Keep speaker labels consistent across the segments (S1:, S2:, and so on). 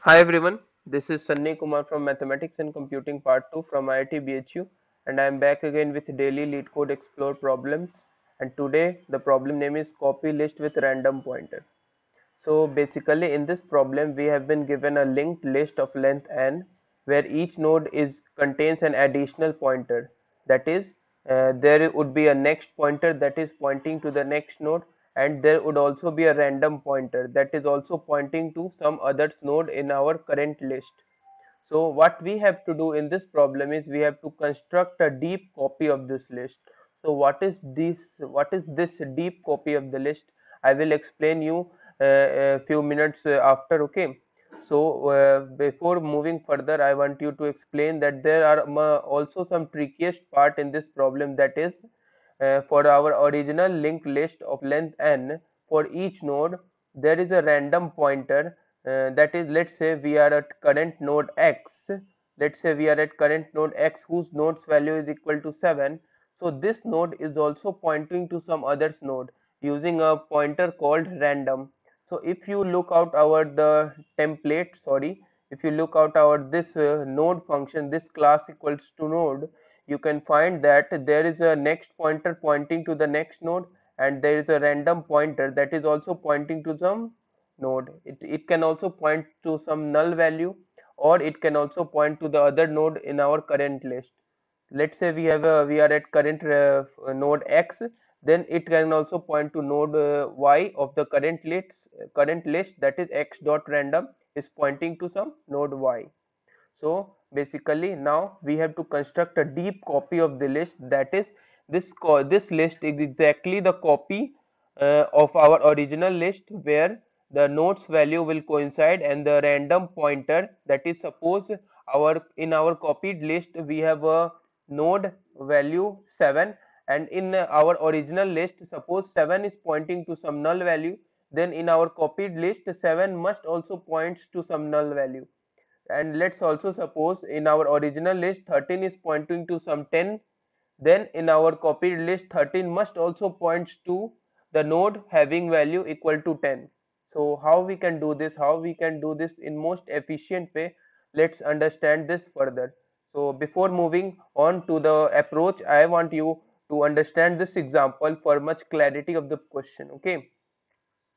S1: Hi everyone, this is Sunny Kumar from Mathematics and Computing Part 2 from IIT BHU, and I am back again with daily LeetCode Explore problems, and today the problem name is copy list with random pointer. So basically in this problem we have been given a linked list of length n where each node is contains an additional pointer, that is there would be a next pointer that is pointing to the next node, and there would also be a random pointer that is also pointing to some others node in our current list. So what we have to do in this problem is we have to construct a deep copy of this list. So what is this deep copy of the list? I will explain you a few minutes after. Okay. So before moving further, I want you to explain that there are also some trickiest part in this problem, that is for our original linked list of length n, for each node there is a random pointer, that is, let's say we are at current node x. Let's say we are at current node x whose node's value is equal to 7. So this node is also pointing to some others node using a pointer called random. So if you look out our the template, sorry, if you look out our this node function, this class equals to node, you can find that there is a next pointer pointing to the next node, and there is a random pointer that is also pointing to some node. It can also point to some null value, or it can also point to the other node in our current list. Let's say we are at current node x, then it can also point to node y of the current list, that is x dot random is pointing to some node y. So basically now we have to construct a deep copy of the list, that is this list is exactly the copy of our original list where the nodes value will coincide and the random pointer, that is, suppose our in our copied list we have a node value 7, and in our original list suppose 7 is pointing to some null value, then in our copied list 7 must also points to some null value. And let's also suppose in our original list 13 is pointing to some 10, then in our copied list 13 must also points to the node having value equal to 10. So how we can do this, how we can do this in most efficient way? Let's understand this further. So before moving on to the approach, I want you to understand this example for much clarity of the question. Okay.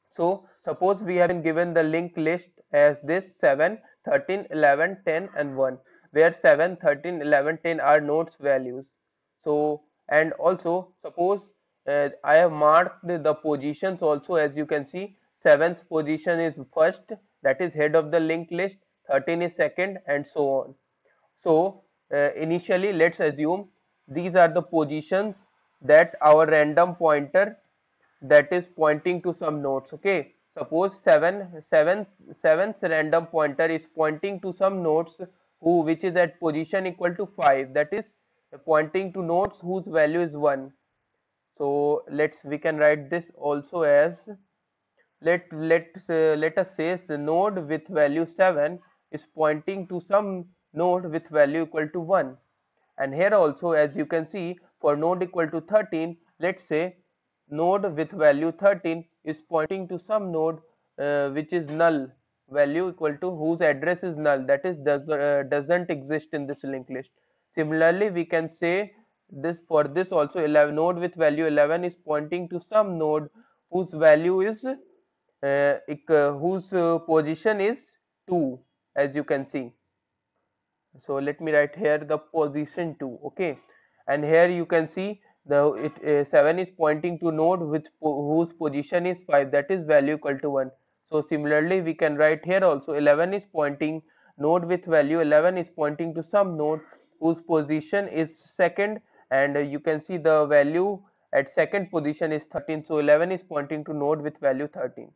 S1: So suppose we have been given the linked list as this 7, 13, 11, 10 and 1, where 7, 13, 11, 10 are nodes values. So, and also suppose I have marked the positions also, as you can see 7th position is first, that is head of the linked list, 13 is second, and so on. So initially let's assume these are the positions that our random pointer that is pointing to some nodes. Okay, suppose 7th random pointer is pointing to some nodes who which is at position equal to 5, that is pointing to nodes whose value is 1. So we can write this also as, let us say the node with value 7 is pointing to some node with value equal to 1. And here also, as you can see, for node equal to 13, let's say node with value 13 is pointing to some node which is null, value equal to whose address is null, that is doesn't exist in this linked list. Similarly, we can say this for this also, 11 node with value 11 is pointing to some node whose value is whose position is 2, as you can see. So let me write here the position 2. Okay, and here you can see the 7 is pointing to node with whose position is 5, that is value equal to 1. So similarly we can write here also 11 is pointing, node with value 11 is pointing to some node whose position is second, and you can see the value at second position is 13, so 11 is pointing to node with value 13.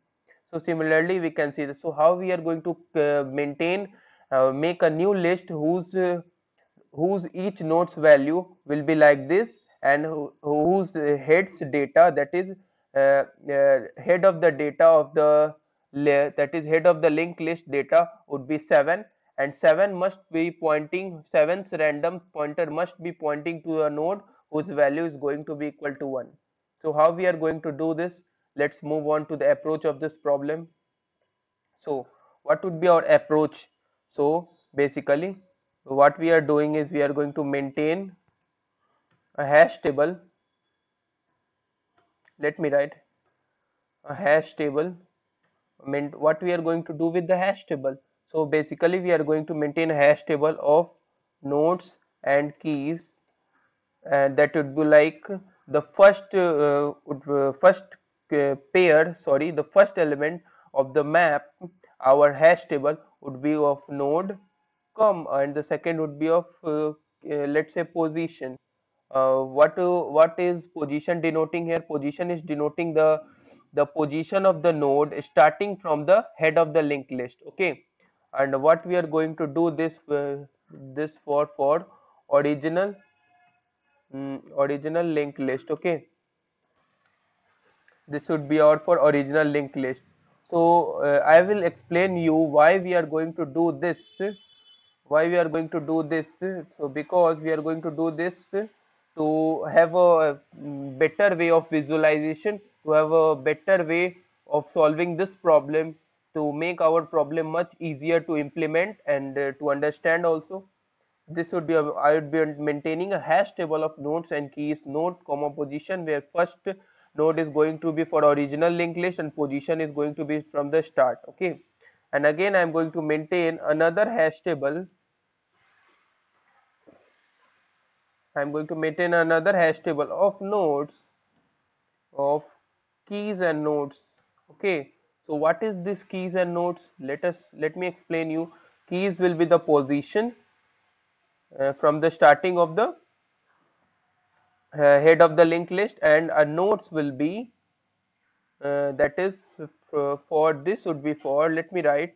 S1: So similarly we can see this. So how we are going to make a new list whose each node's value will be like this, and whose heads data, that is head of the data of the that is head of the linked list data would be 7, and 7 must be pointing, 7's random pointer must be pointing to a node whose value is going to be equal to 1. So how we are going to do this? Let's move on to the approach of this problem. So what would be our approach? So basically what we are doing is we are going to maintain a hash table. Let me write a hash table. What we are going to do with the hash table? So basically we are going to maintain a hash table of nodes and keys, and that would be like the first element of the map, our hash table would be of node and the second would be of let's say position. What is position denoting here? Position is denoting the position of the node starting from the head of the linked list. Okay, and what we are going to do this for original linked list. Okay, this would be our for original linked list. So I will explain you why we are going to do this. Why we are going to do this? So because we are going to do this to have a better way of visualization, to have a better way of solving this problem, to make our problem much easier to implement and to understand also. This would be I would be maintaining a hash table of nodes and keys, node comma position, where first node is going to be for original linked list and position is going to be from the start. Okay, and again I am going to maintain another hash table. I am going to maintain another hash table of nodes, of keys and nodes. Okay, so what is this keys and nodes? Let me explain you. Keys will be the position from the starting of the head of the linked list, and a nodes will be that is for this would be for, let me write,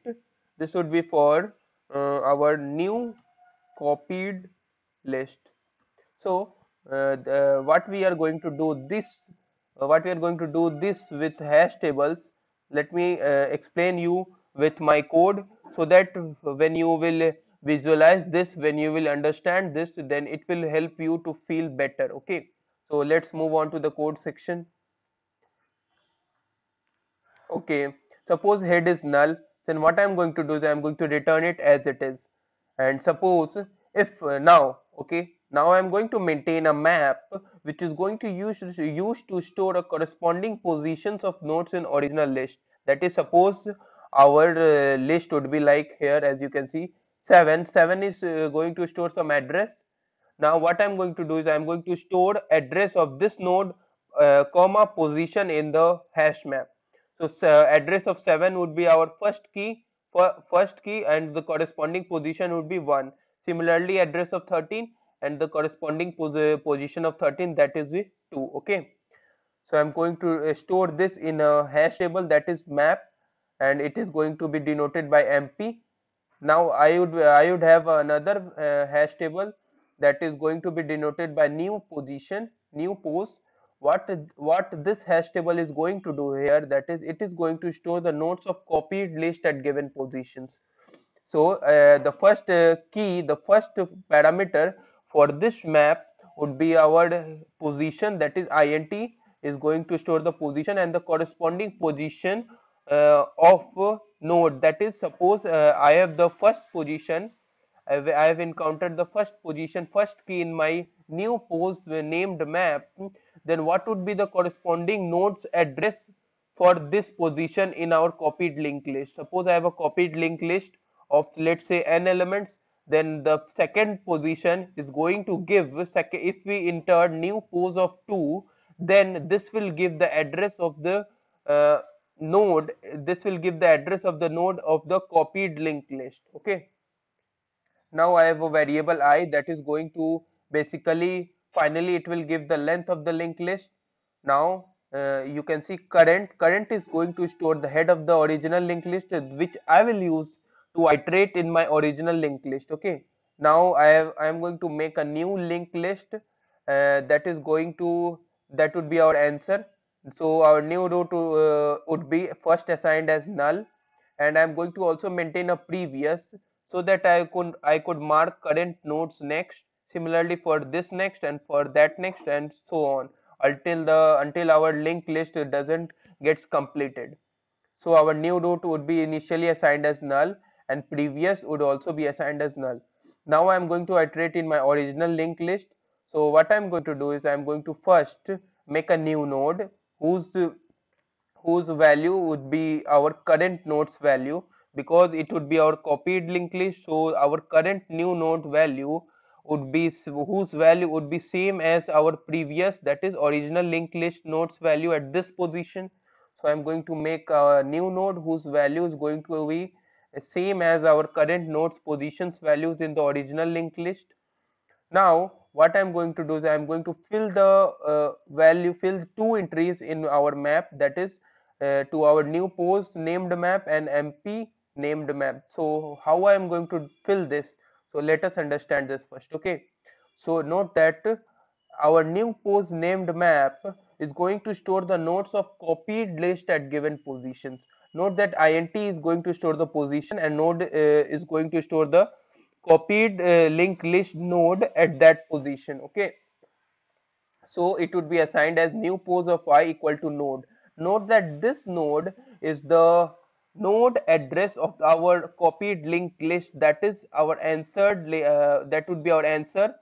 S1: this would be for our new copied list. So what we are going to do this with hash tables. Let me explain you with my code, so that when you will visualize this, when you will understand this, then it will help you to feel better. Okay, so let's move on to the code section. Okay, suppose head is null, then what I'm going to do is I'm going to return it as it is. And suppose if now, okay, now I'm going to maintain a map which is going to use to store a corresponding positions of nodes in original list. That is, suppose our list would be like here, as you can see, 7. 7 is going to store some address. Now what I'm going to do is I'm going to store address of this node comma position in the hash map. So address of 7 would be our first key, and the corresponding position would be 1. Similarly, address of 13 and the corresponding position of 13, that is 2. Okay, so I'm going to store this in a hash table, that is map, and it is going to be denoted by MP. Now I would have another hash table that is going to be denoted by new position, new pos. What this hash table is going to do here, that is, it is going to store the nodes of copied list at given positions. So the first the first parameter for this map would be our position, that is int is going to store the position and the corresponding position of node. That is, suppose I have the first position, I have encountered the first position, first key in my new pose named map, then what would be the corresponding node's address for this position in our copied linked list? Suppose I have a copied linked list of, let's say, n elements, then the second position is going to give if we enter new pose of 2, then this will give the address of the uh, node, this will give the address of the node of the copied linked list. Okay, now I have a variable I that is going to basically finally it will give the length of the linked list. Now you can see current is going to store the head of the original linked list, which I will use to iterate in my original linked list. Okay, now I am going to make a new linked list that is going to, that would be our answer. So our new row would be first assigned as null, and I'm going to also maintain a previous, so that I could mark current nodes next, similarly for this next and for that next, and so on until our linked list doesn't gets completed. So our new root would be initially assigned as null and previous would also be assigned as null. Now I am going to iterate in my original linked list. So what I am going to do is I am going to first make a new node whose whose value would be our current node's value, because it would be our copied linked list. So our current new node value would be whose value would be same as our previous, that is original linked list node's value at this position. So I'm going to make a new node whose value is going to be same as our current node's positions values in the original linked list. Now what I'm going to do is I'm going to fill the fill two entries in our map, that is to our new pose named map and MP named map. So how I am going to fill this? So let us understand this first. Okay, so note that our new pose named map is going to store the nodes of copied list at given positions. Note that int is going to store the position and node is going to store the copied linked list node at that position. Okay, so it would be assigned as new pose of I equal to node. Note that this node is the node address of our copied linked list, that is our answered that would be our answer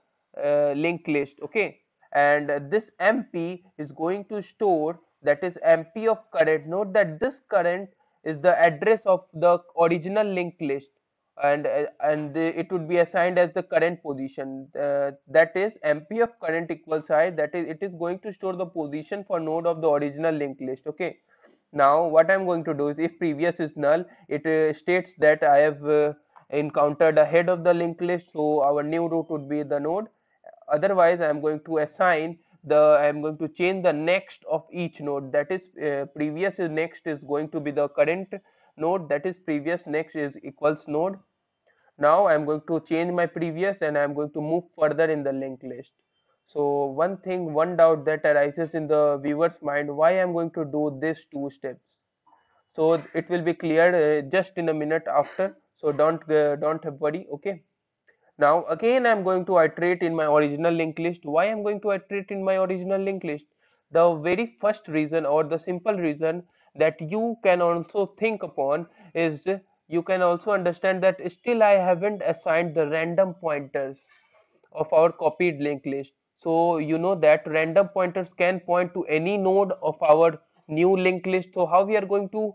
S1: linked list. Okay, and this MP is going to store, that is MP of current. Note that this current is the address of the original linked list, and it would be assigned as the current position, that is MP of current equals I, that is it is going to store the position for node of the original linked list. Okay, now what I'm going to do is if previous is null, it states that I have encountered a head of the linked list, so our new root would be the node. Otherwise I am going to assign the I am going to change the next of each node, that is previous is next is going to be the current node, that is previous next is equals node. Now I am going to change my previous and I am going to move further in the linked list. So one doubt that arises in the viewer's mind, why I am going to do these two steps. So it will be cleared just in a minute after. So don't worry. Okay. Now again I am going to iterate in my original linked list. Why I am going to iterate in my original linked list? The very first reason, or the simple reason that you can also think upon, is you can also understand that still I haven't assigned the random pointers of our copied linked list. So you know that random pointers can point to any node of our new linked list. So how we are going to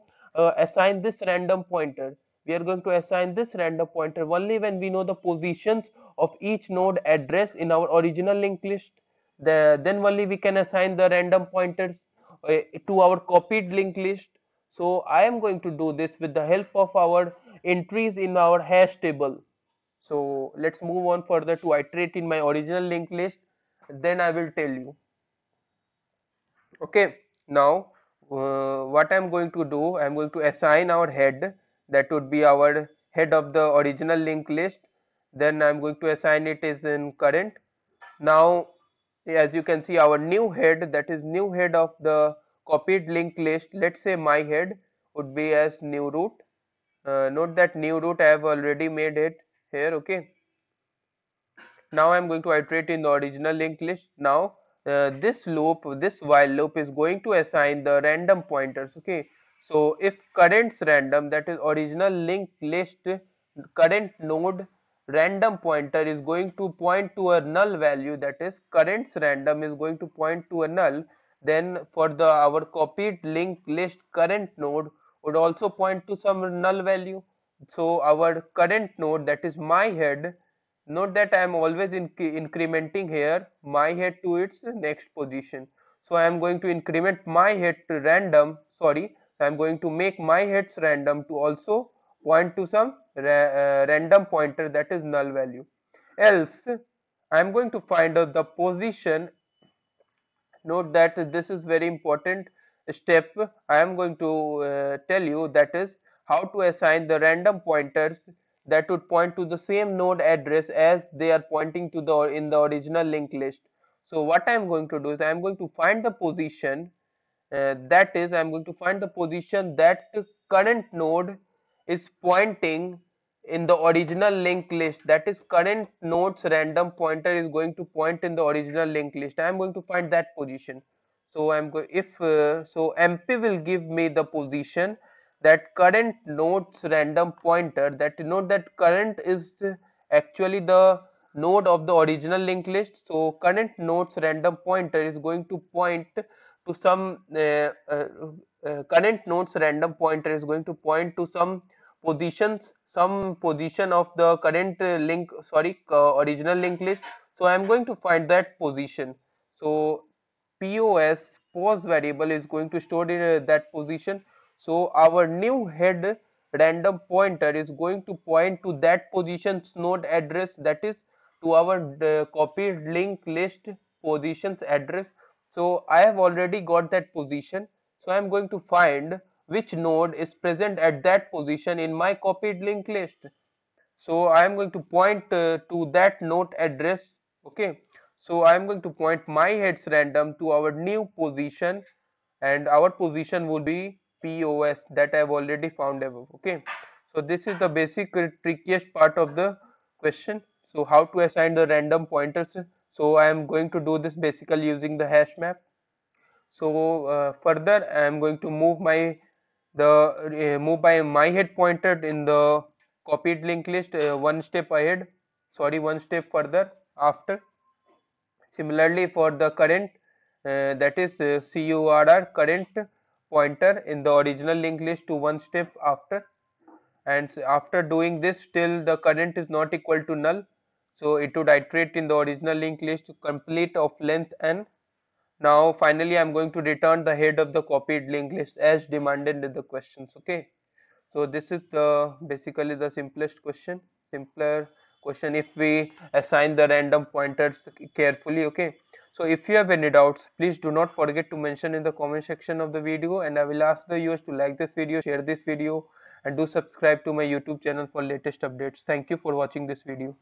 S1: assign this random pointer? We are going to assign this random pointer only when we know the positions of each node address in our original linked list. Then only we can assign the random pointers to our copied linked list. So I am going to do this with the help of our entries in our hash table. So let's move on further to iterate in my original linked list, then I will tell you. Okay, now what I'm going to do, I'm going to assign our head, that would be our head of the original linked list. Then I'm going to assign it as in current. Now as you can see, our new head, that is new head of the copied linked list, let's say my head would be as new root. Note that new root I have already made it here. Okay, now I'm going to iterate in the original linked list. Now this while loop is going to assign the random pointers. Okay, so if currents random, that is original linked list current node random pointer is going to point to a null value, that is currents random is going to point to a null, then for the our copied linked list current node would also point to some null value. So our current node, that is my head, note that I am always incrementing here my head to its next position. So I am going to increment my head to random, sorry, I am going to make my heads random to also point to some random pointer, that is null value. Else I am going to find out the position. Note that this is very important step I am going to tell you, that is how to assign the random pointers that would point to the same node address as they are pointing to the in the original linked list. So what I am going to do is I am going to find the position, that is I am going to find the position that current node is pointing in the original linked list, that is current node's random pointer is going to point in the original linked list. I am going to find that position. So I am going, if so MP will give me the position that current node's random pointer, that note that current is actually the node of the original linked list. So current node's random pointer is going to point to some current node's random pointer is going to point to some positions, some position of the current original linked list. So I am going to find that position. So pos variable is going to store in that position. So our new head random pointer is going to point to that position's node address, that is to our copied linked list positions address. So I have already got that position. So I am going to find which node is present at that position in my copied linked list. So I am going to point to that node address. Okay. So I am going to point my heads random to our new position, and our position would be POS that I have already found above. Okay. So this is the basic trickiest part of the question. So how to assign the random pointers. So I am going to do this basically using the hash map. So further I am going to move my head pointer in the copied linked list one step ahead, sorry, one step further after. Similarly for the current, that is CURR current pointer in the original linked list to one step after, and after doing this till the current is not equal to null, so it would iterate in the original linked list to complete of length n. Now finally I'm going to return the head of the copied linked list as demanded in the questions. Okay, so this is the basically the simpler question if we assign the random pointers carefully. Okay, so if you have any doubts, please do not forget to mention in the comment section of the video, and I will ask the viewers to like this video, share this video, and do subscribe to my YouTube channel for latest updates. Thank you for watching this video.